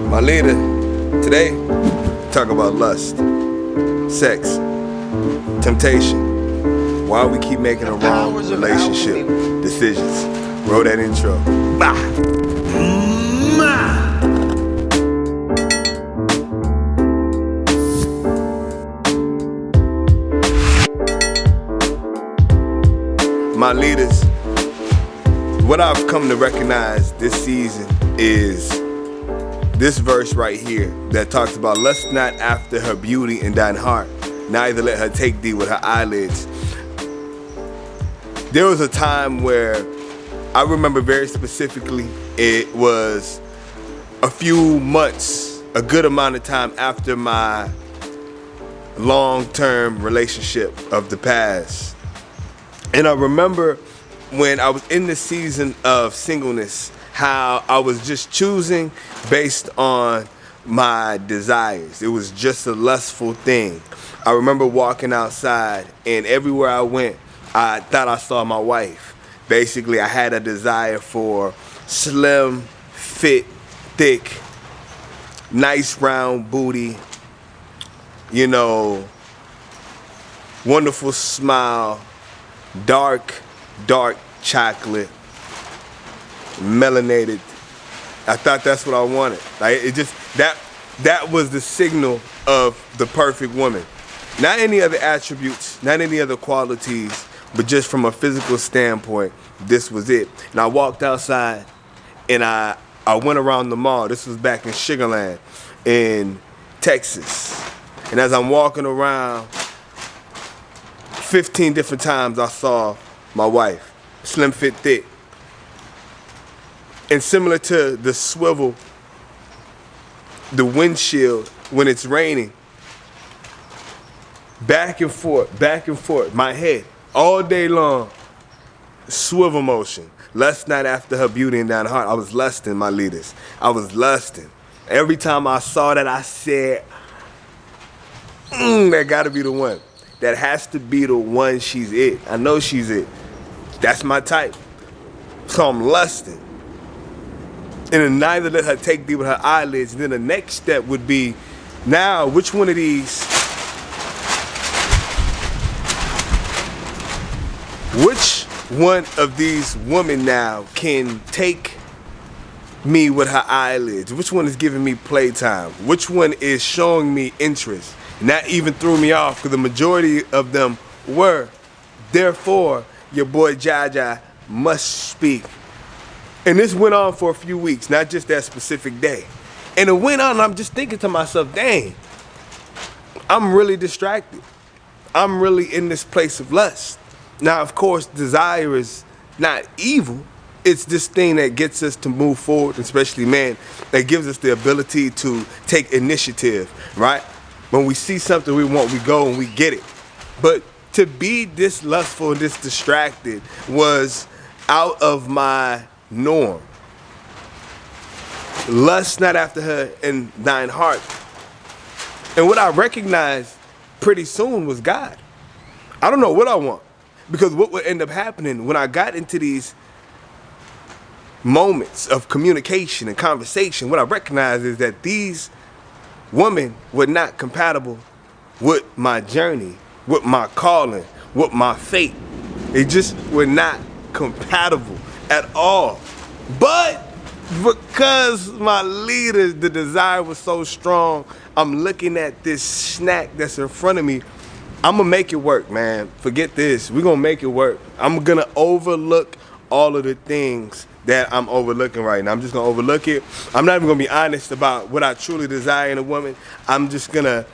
My leader, today, talk about lust, sex, temptation, why we keep making the wrong relationship decisions. Roll that intro. Bah. My leaders, what I've come to recognize this season is this verse right here that talks about lust not after her beauty and thine heart, neither let her take thee with her eyelids. There was a time where I remember very specifically, it was a few months, a good amount of time after my long-term relationship of the past. And I remember when I was in the season of singleness, how I was just choosing based on my desires. It was just a lustful thing. I remember walking outside, and everywhere I went, I thought I saw my wife. Basically, I had a desire for slim, fit, thick, nice round booty, you know, wonderful smile, dark chocolate, melanated. I thought that's what I wanted. Like, it just, that was the signal of the perfect woman. Not any other attributes, not any other qualities, but just from a physical standpoint, this was it. And I walked outside and I went around the mall. This was back in Sugarland in Texas. And as I'm walking around, 15 different times I saw my wife, slim, fit, thick. And similar to the swivel, the windshield when it's raining, back and forth, my head, all day long, swivel motion. Lust not after her beauty and thine heart. I was lusting, my leaders. I was lusting. Every time I saw that, I said, that gotta be the one. That has to be the one. She's it. I know she's it. That's my type. So I'm lusting. And then neither let her take thee with her eyelids. And then the next step would be, now, which one of these, women now can take me with her eyelids? Which one is giving me playtime? Which one is showing me interest? And that even threw me off, because the majority of them were. Therefore, your boy Jaja must speak. And this went on for a few weeks, not just that specific day. And it went on, and I'm just thinking to myself, dang, I'm really distracted. I'm really in this place of lust. Now, of course, desire is not evil. It's this thing that gets us to move forward, especially men, that gives us the ability to take initiative, right? When we see something we want, we go and we get it. But to be this lustful and this distracted was out of my norm. Lust not after her and thine heart. And what I recognized pretty soon was God. I don't know what I want, because what would end up happening when I got into these moments of communication and conversation, what I recognized is that these women were not compatible with my journey, with my calling, with my fate. They just were not compatible at all. But because my leaders, the desire was so strong, I'm looking at this snack that's in front of me. I'm gonna make it work, man. Forget this. We're gonna make it work. I'm gonna overlook all of the things that I'm overlooking right now. I'm just gonna overlook it. I'm not even gonna be honest about what I truly desire in a woman. I'm just gonna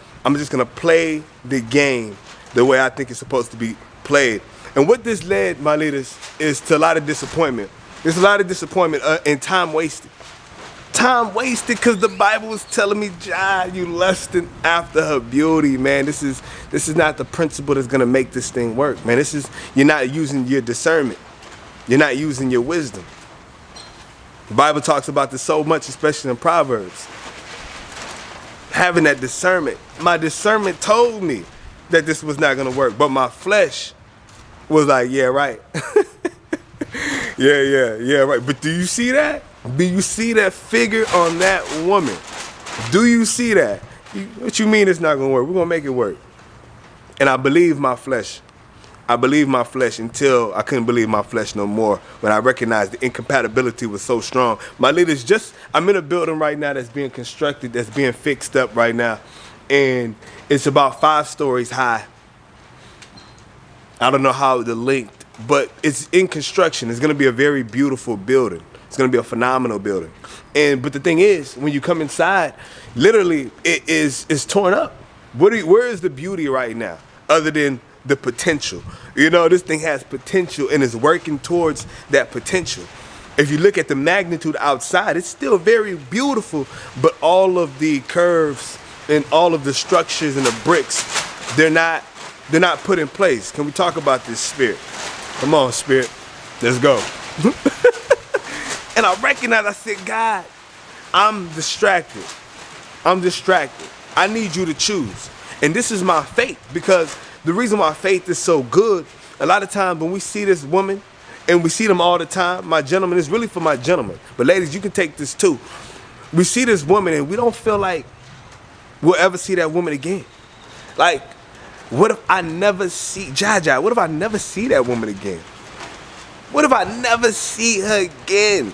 play the game the way I think it's supposed to be played. And what this led, my leaders, is to a lot of disappointment. There's a lot of disappointment and time wasted. Time wasted because the Bible was telling me, John, you lusting after her beauty, man. This is not the principle that's gonna make this thing work, man. You're not using your discernment. You're not using your wisdom. The Bible talks about this so much, especially in Proverbs. Having that discernment. My discernment told me that this was not gonna work, but my flesh was like, yeah, right. yeah, right. But do you see that? Do you see that figure on that woman? Do you see that? What you mean it's not going to work? We're going to make it work. And I believe my flesh. I believed my flesh until I couldn't believe my flesh no more when I recognized the incompatibility was so strong. My leaders, I'm in a building right now that's being constructed, that's being fixed up right now. And it's about 5 stories high. I don't know how they're linked, but it's in construction. It's going to be a very beautiful building. It's going to be a phenomenal building. But the thing is, when you come inside, literally it's torn up. Where is the beauty right now other than the potential? You know, this thing has potential and is working towards that potential. If you look at the magnitude outside, it's still very beautiful, but all of the curves and all of the structures and the bricks, they're not put in place. Can we talk about this, Spirit? Come on, Spirit. Let's go. And I recognized, I said, God, I'm distracted. I need you to choose. And this is my faith, because the reason why faith is so good, a lot of times when we see this woman, and we see them all the time, my gentlemen, it's really for my gentlemen. But ladies, you can take this too. We see this woman and we don't feel like we'll ever see that woman again. Like, what if I never see Jaja? What if I never see that woman again? What if I never see her again?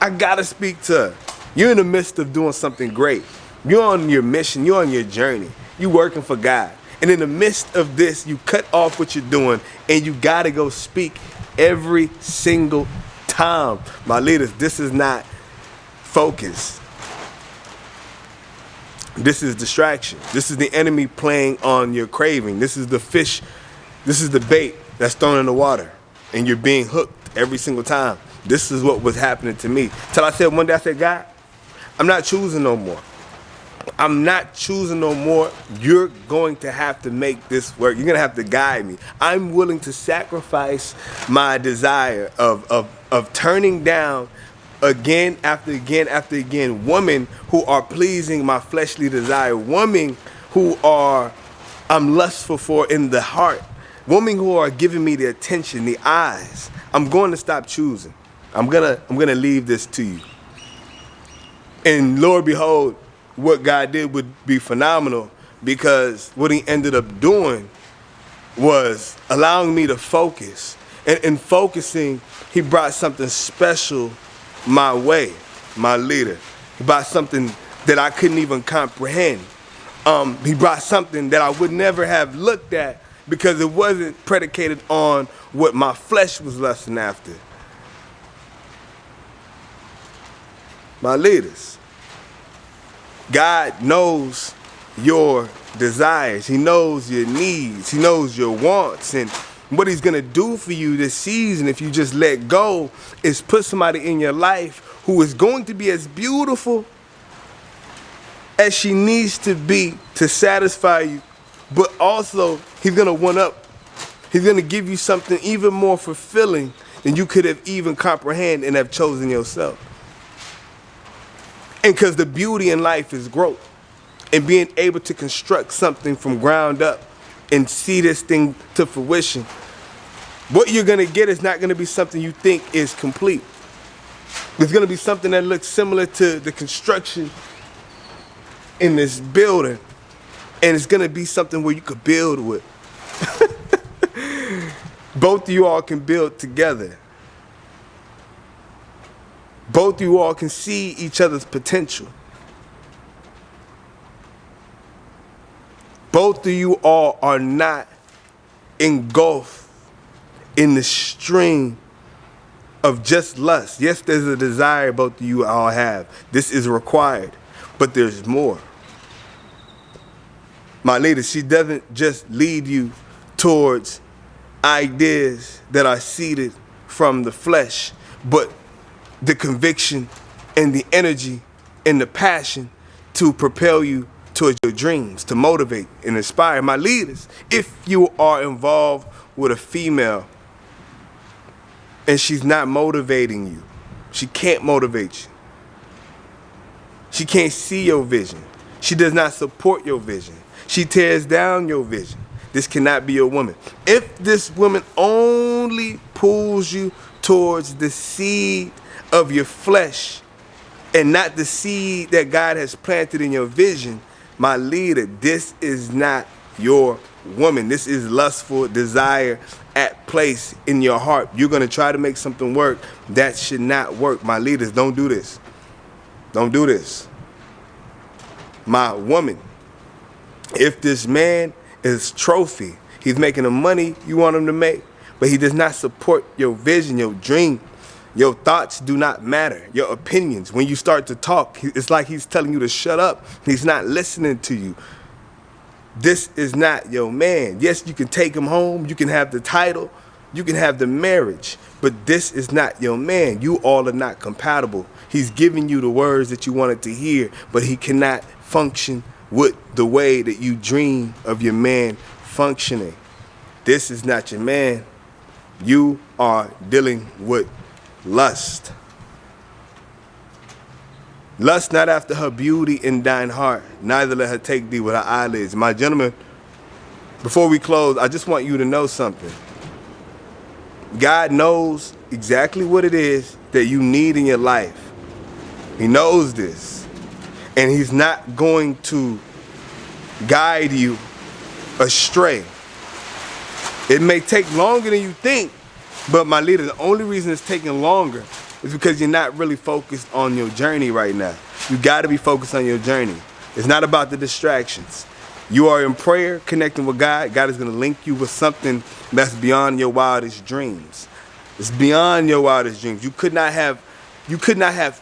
I gotta speak to her. You're in the midst of doing something great. You're on your mission. You're on your journey. You're working for God. And in the midst of this, you cut off what you're doing and you gotta go speak every single time. My leaders, this is not focus. This is distraction. This is the enemy playing on your craving. This is the fish. This is the bait that's thrown in the water and you're being hooked every single time. This is what was happening to me. Till I said one day, I said, God, I'm not choosing no more. I'm not choosing no more. You're going to have to make this work. You're going to have to guide me. I'm willing to sacrifice my desire of turning down again after again after again women who are pleasing my fleshly desire, women who I'm lustful for in the heart, women who are giving me the attention, the eyes. I'm going to stop choosing. I'm gonna leave this to you. And Lord behold, what God did would be phenomenal, because what he ended up doing was allowing me to focus. And in focusing, he brought something special my way, my leader. He brought something that I couldn't even comprehend. He brought something that I would never have looked at, because it wasn't predicated on what my flesh was lusting after. My leaders, God knows your desires. He knows your needs. He knows your wants. And what he's going to do for you this season, if you just let go, is put somebody in your life who is going to be as beautiful as she needs to be to satisfy you. But also, he's going to one up. He's going to give you something even more fulfilling than you could have even comprehended and have chosen yourself. And because the beauty in life is growth and being able to construct something from ground up and see this thing to fruition. What you're going to get is not going to be something you think is complete. It's going to be something that looks similar to the construction in this building. And it's going to be something where you could build with. Both of you all can build together. Both of you all can see each other's potential. Both of you all are not engulfed in the stream of just lust. Yes, there's a desire both of you all have. This is required, but there's more. My lady, she doesn't just lead you towards ideas that are seeded from the flesh, but the conviction and the energy and the passion to propel you towards your dreams, to motivate and inspire. My leaders, if you are involved with a female and she's not motivating you, she can't motivate you. She can't see your vision. She does not support your vision. She tears down your vision. This cannot be your woman. If this woman only pulls you towards the seed of your flesh and not the seed that God has planted in your vision, my leader, this is not your woman. This is lustful desire at place in your heart. You're going to try to make something work that should not work. My leaders, don't do this. Don't do this. My woman, if this man is trophy, he's making the money you want him to make, but he does not support your vision, your dream, your thoughts do not matter, your opinions. When you start to talk, it's like he's telling you to shut up. He's not listening to you. This is not your man. Yes, you can take him home. You can have the title. You can have the marriage. But this is not your man. You all are not compatible. He's giving you the words that you wanted to hear, but he cannot function with the way that you dream of your man functioning. This is not your man. You are dealing with lust. Lust not after her beauty and thine heart, neither let her take thee with her eyelids. My gentlemen, before we close, I just want you to know something. God knows exactly what it is that you need in your life. He knows this. And he's not going to guide you astray. It may take longer than you think, but my leader, the only reason it's taking longer is because you're not really focused on your journey right now. You got to be focused on your journey. It's not about the distractions. You are in prayer, connecting with God. God is going to link you with something that's beyond your wildest dreams. It's beyond your wildest dreams. You could not have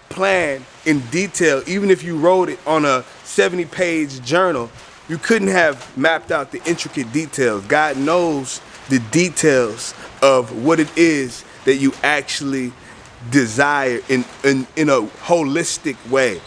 planned in detail, even if you wrote it on a 70-page journal, you couldn't have mapped out the intricate details. God knows the details of what it is that you actually desire in a holistic way.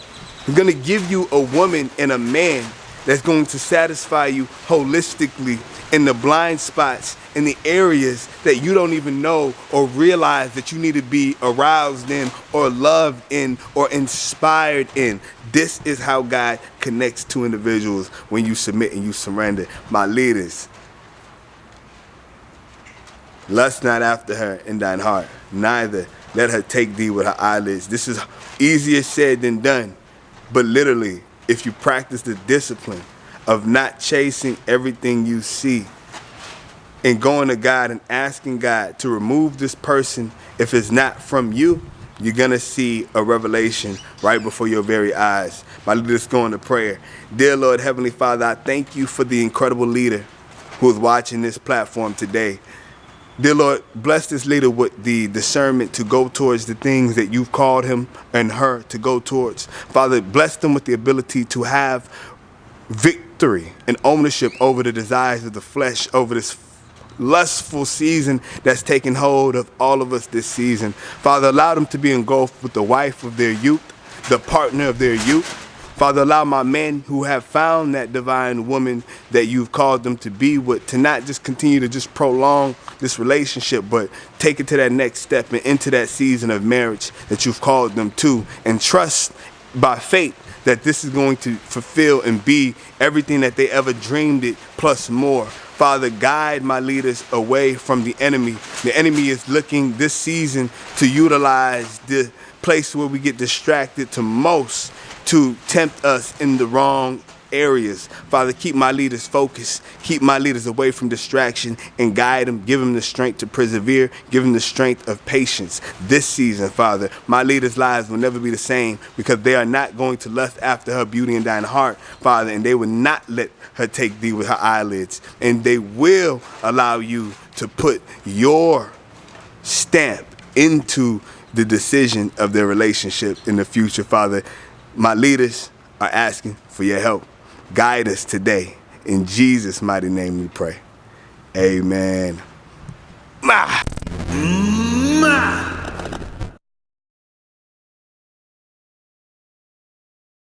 I'm going to give you a woman and a man that's going to satisfy you holistically in the blind spots, in the areas that you don't even know or realize that you need to be aroused in or loved in or inspired in. This is how God connects to individuals when you submit and you surrender. My leaders, lust not after her in thine heart, neither let her take thee with her eyelids. This is easier said than done, but literally, if you practice the discipline of not chasing everything you see and going to God and asking God to remove this person if it's not from you, you're going to see a revelation right before your very eyes. My leader's going to prayer. Dear Lord, Heavenly Father, I thank you for the incredible leader who is watching this platform today. Dear Lord, bless this leader with the discernment to go towards the things that you've called him and her to go towards. Father, bless them with the ability to have victory and ownership over the desires of the flesh, over this lustful season that's taken hold of all of us this season. Father, allow them to be engulfed with the wife of their youth, the partner of their youth. Father, allow my men who have found that divine woman that you've called them to be with to not just continue to just prolong this relationship, but take it to that next step and into that season of marriage that you've called them to, and trust by faith that this is going to fulfill and be everything that they ever dreamed it plus more. Father, guide my leaders away from the enemy. The enemy is looking this season to utilize the place where we get distracted to most to tempt us in the wrong areas. Father, keep my leaders focused. Keep my leaders away from distraction and guide them. Give them the strength to persevere. Give them the strength of patience this season, Father. My leaders' lives will never be the same because they are not going to lust after her beauty and thine heart, Father, and they will not let her take thee with her eyelids. And they will allow you to put your stamp into the decision of their relationship in the future, Father. My leaders are asking for your help. Guide us today. In Jesus' mighty name we pray. Amen.